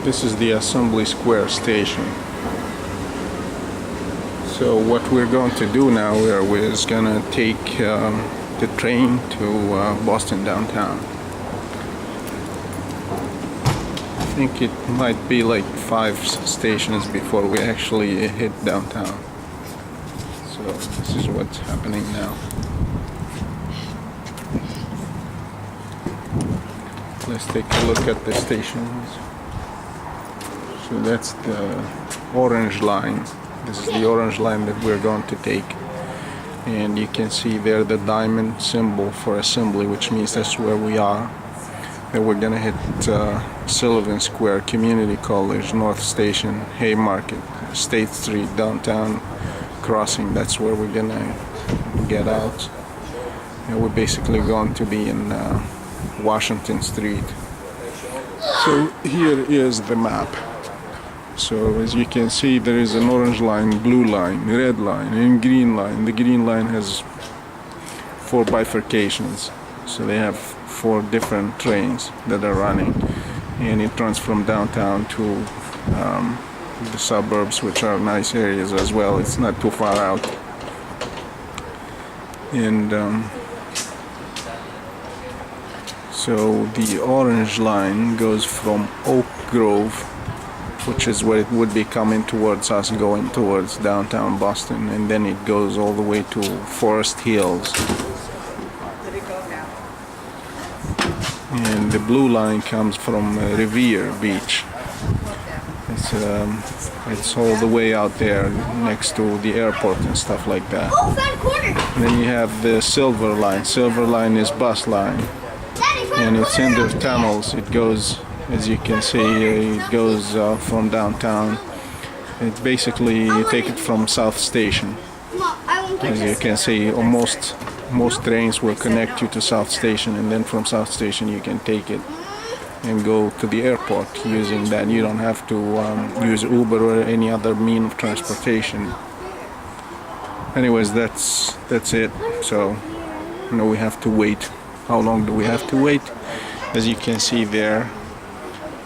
This is the Assembly Square station. So what we're going to do now is gonna take the train to Boston downtown. I think it might be like 5 stations before we actually hit downtown. So this is what's happening now. Let's take a look at the stations. So that's the orange line. This is the orange line that we're going to take. And you can see there the diamond symbol for Assembly, which means that's where we are. Then we're gonna hit Sullivan Square, Community College, North Station, Haymarket, State Street, Downtown Crossing. That's where we're gonna get out. And we're basically going to be in Washington Street. So here is the map. So as you can see, there is an orange line, blue line, red line, and green line. The green line has 4 bifurcations. So they have 4 different trains that are running, and it runs from downtown to the suburbs, which are nice areas as well. It's not too far out. And so the orange line goes from Oak Grove, which is where it would be coming towards us, going towards downtown Boston, and then it goes all the way to Forest Hills. And the blue line comes from Revere Beach. It's all the way out there next to the airport and stuff like that. And then you have the silver line. Silver line is bus line, and it's in the tunnels. It goes, as you can see, it goes from downtown. It's basically, you take it from South Station. As you can see, most trains will connect you to South Station, and then from South Station you can take it and go to the airport using that. You don't have to use Uber or any other mean of transportation. Anyways, that's it. So we have to wait. How long do we have to wait? As you can see there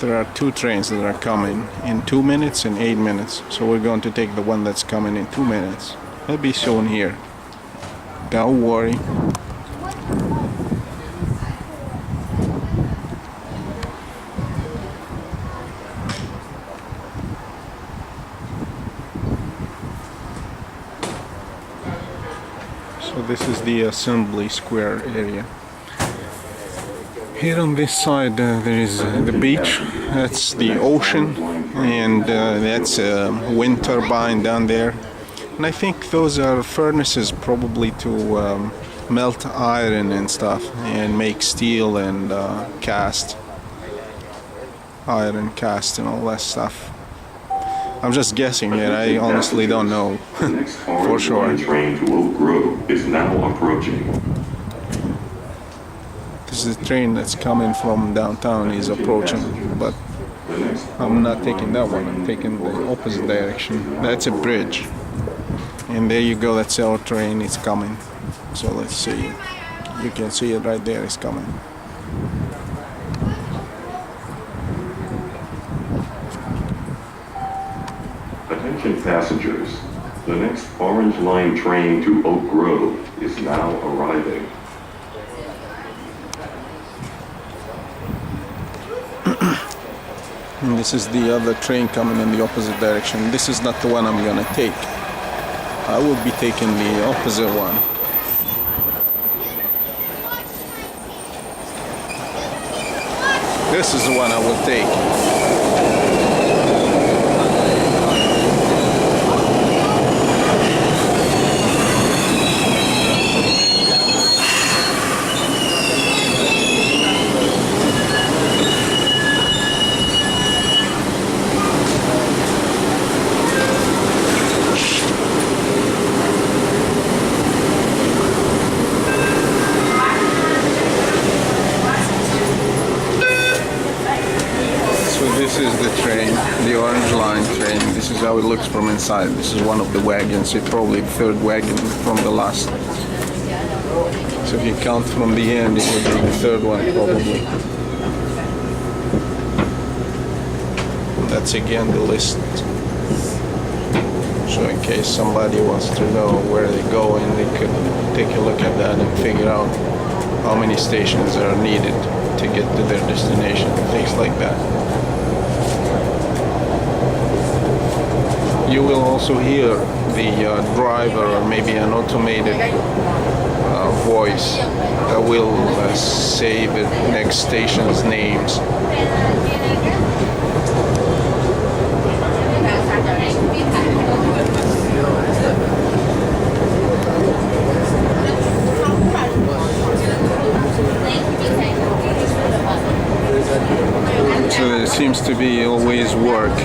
are 2 trains that are coming in 2 minutes and 8 minutes. So we're going to take the one that's coming in 2 minutes. It'll be shown here. Don't worry. So this is the Assembly Square area. Here on this side there is the beach. That's the ocean, and that's a wind turbine down there. And I think those are furnaces, probably to melt iron and stuff and make steel and cast iron cast and all that stuff. I'm just guessing here. I honestly don't know for sure. The train to Oak Grove is now approaching. This is the train that's coming from downtown is approaching, but I'm not taking that one. I'm taking the opposite direction. That's a bridge. And there you go, that's our train, it's coming. So let's see. You can see it right there, it's coming. Attention passengers, the next Orange Line train to Oak Grove is now arriving. And this is the other train coming in the opposite direction. This is not the one I'm gonna take. I will be taking the opposite one. This is the one I will take. This is the train, the Orange Line train. This is how it looks from inside. This is one of the wagons. It's probably the 3rd wagon from the last. So if you count from the end, it would be the 3rd one probably. That's again the list. So in case somebody wants to know where they go, and they could take a look at that and figure out how many stations are needed to get to their destination, things like that. You will also hear the driver, or maybe an automated voice that will say the next station's names. So there seems to be always work.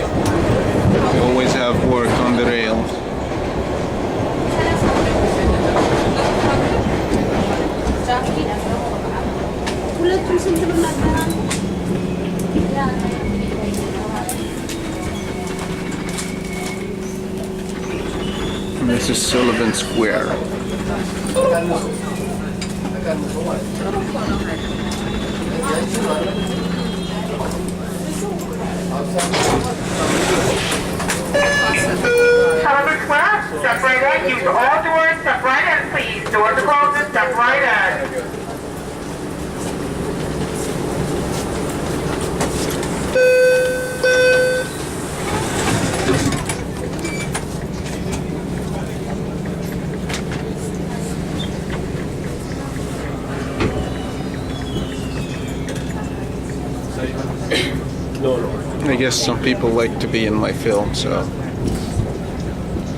We always have work on the rail. And this is Sullivan Square. Sullivan Square, step right in. Use all doors, step right in, please. Doors are closed, step right in. I guess some people like to be in my film, so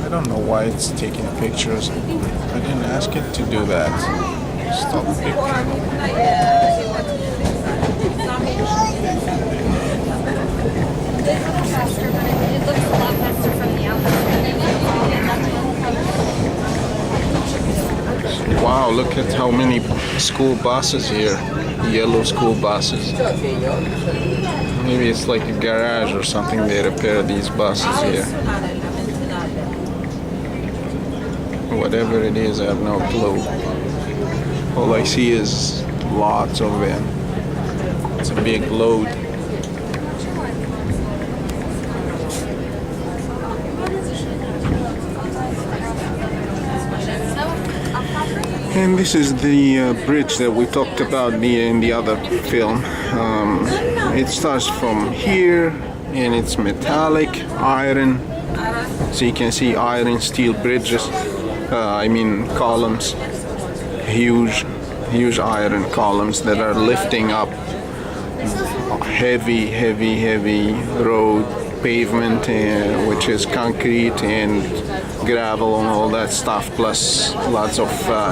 I don't know why it's taking pictures. I didn't ask it to do that. Stop picture. It looks a lot faster from the outside. Wow, look at how many school buses here. Yellow school buses. Maybe it's like a garage or something. They repair these buses here. Whatever it is, I have no clue. All I see is lots of them. It's a big load. And this is the bridge that we talked about in the other film. It starts from here, and it's metallic, iron. So you can see iron steel bridges. Columns. Huge iron columns that are lifting up heavy road pavement, which is concrete and gravel and all that stuff, plus lots of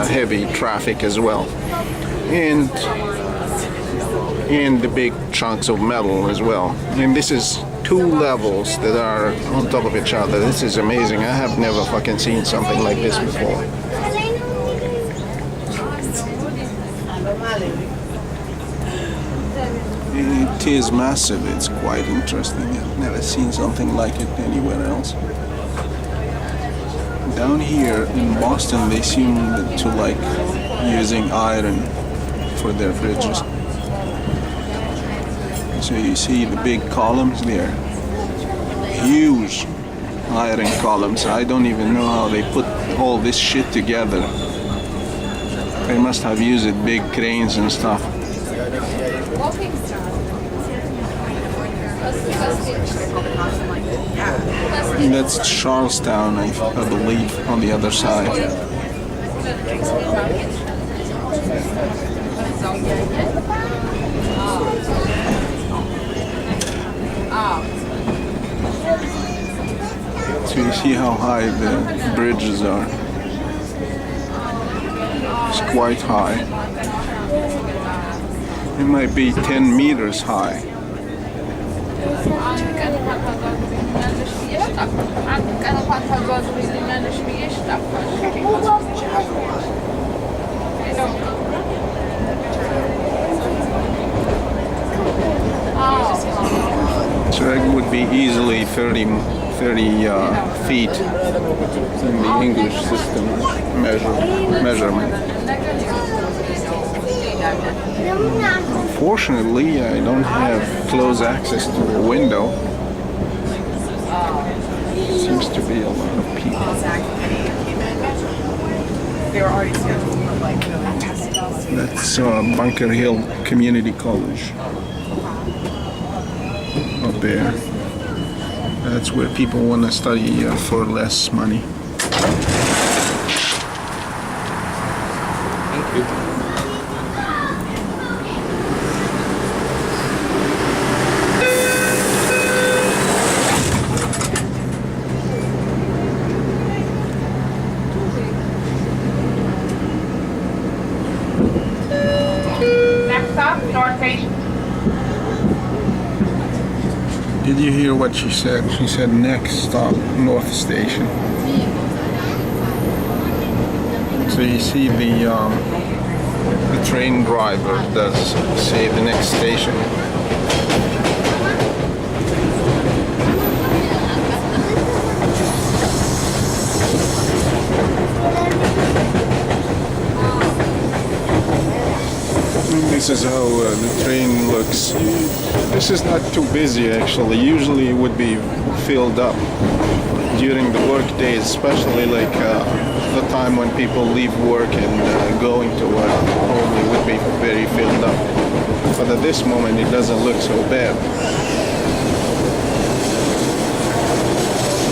heavy traffic as well, and the big chunks of metal as well. And this is 2 levels that are on top of each other. This is amazing. I have never fucking seen something like this before. It is massive. It's quite interesting. I've never seen something like it anywhere else. Down here in Boston, they seem to like using iron for their bridges. So you see the big columns there. Huge iron columns. I don't even know how they put all this shit together. They must have used big cranes and stuff. And that's Charlestown, I believe, on the other side. So you see how high the bridges are. It's quite high. It might be 10 meters high. So that would be easily 30 feet in the English system measurement. Unfortunately, I don't have close access to the window. Seems to be a lot of people. They were already scheduled for like That's Bunker Hill Community College up there. That's where people want to study for less money. Thank you. Next stop, North Station. Did you hear what she said? She said next stop, North Station. So you see the train driver does say the next station. This is how the train looks. This is not too busy actually. Usually it would be filled up during the work days, especially like the time when people leave work and going to work. Probably would be very filled up. But at this moment it doesn't look so bad.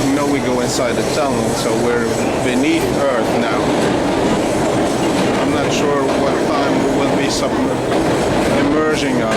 You know, we go inside the tunnel, so we're beneath Earth now. I'm not sure what time we will be emerging on.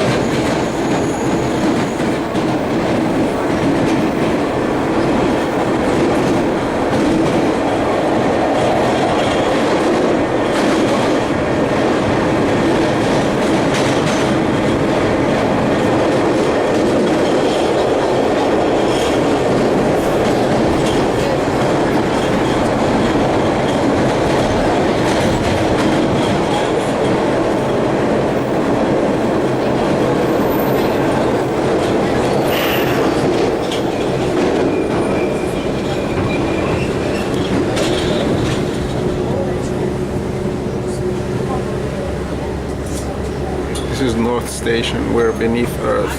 This is North Station. We're beneath Earth.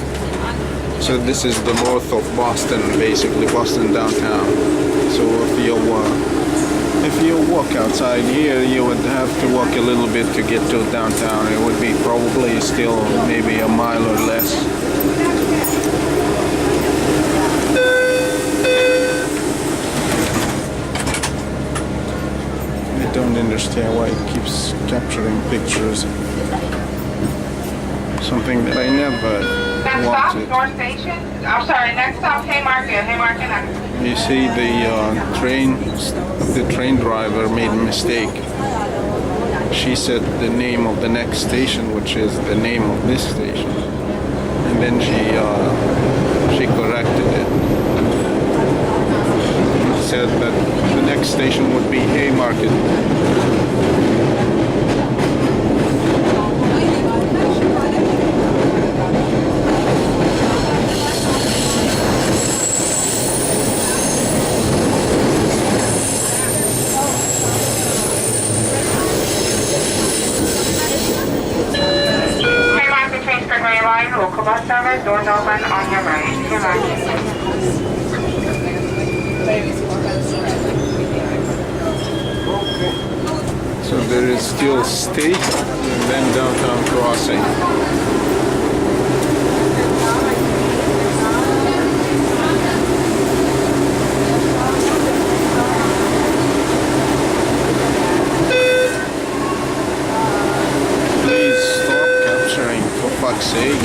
So this is the north of Boston, basically Boston downtown. So if you walk outside here, you would have to walk a little bit to get to downtown. It would be probably still maybe a mile or less. I don't understand why it keeps capturing pictures. Something that I never Next stop, wanted. North Station. I'm sorry, next stop, Haymarket. Haymarket next. You see the train driver made a mistake. She said the name of the next station, which is the name of this station, and then she corrected it. Said that the next station would be Haymarket. Haymarket train for Grey Line, local bus service, doors open on your right. Haymarket. So there is still State and then Downtown Crossing. Please stop capturing, for fuck's sake.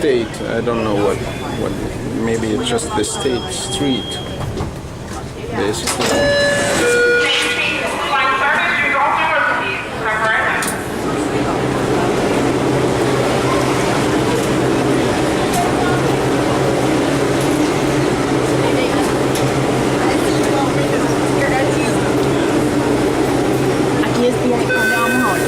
state. I don't know what. Maybe it's just the state street. Basically. Line service, use all doors, please. Step right ahead. Aquí es día donde vamos ahora.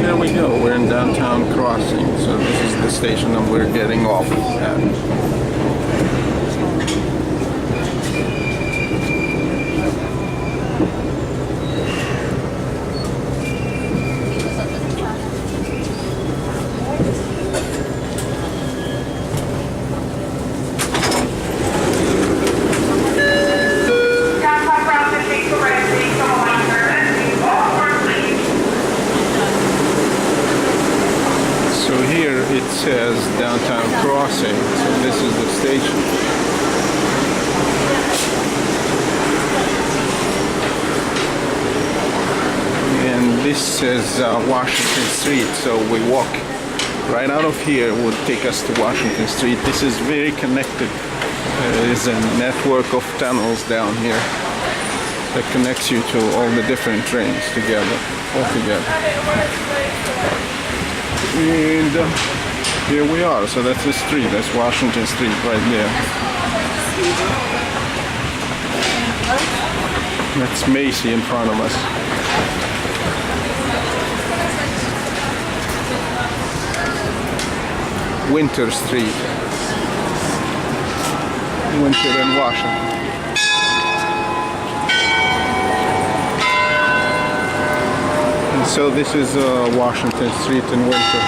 There we go. We're in downtown crossing, so this is the station that we're getting off at. Downtown crossing, take the right, please. Come on, line service, use all doors, please. So here it says downtown crossing, so this is the station. And this says Washington Street, so we walk right out of here, would take us to Washington Street. This is very connected. There is a network of tunnels down here that connects you to all the different trains together, all together. And here we are, so that's the street, that's Washington Street right there. That's Macy in front of us. Winter Street. Winter and Washington. And so this is Washington Street in Winter.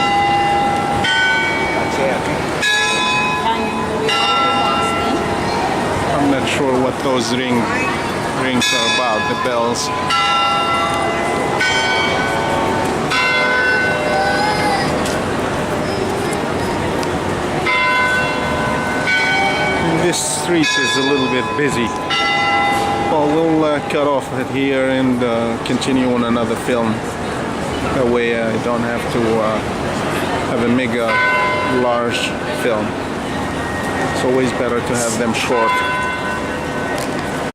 I'm not sure what those rings are about, the bells. This street is a little bit busy. Well, we'll cut off it here and continue on another film. That way I don't have to have a mega large film. It's always better to have them short.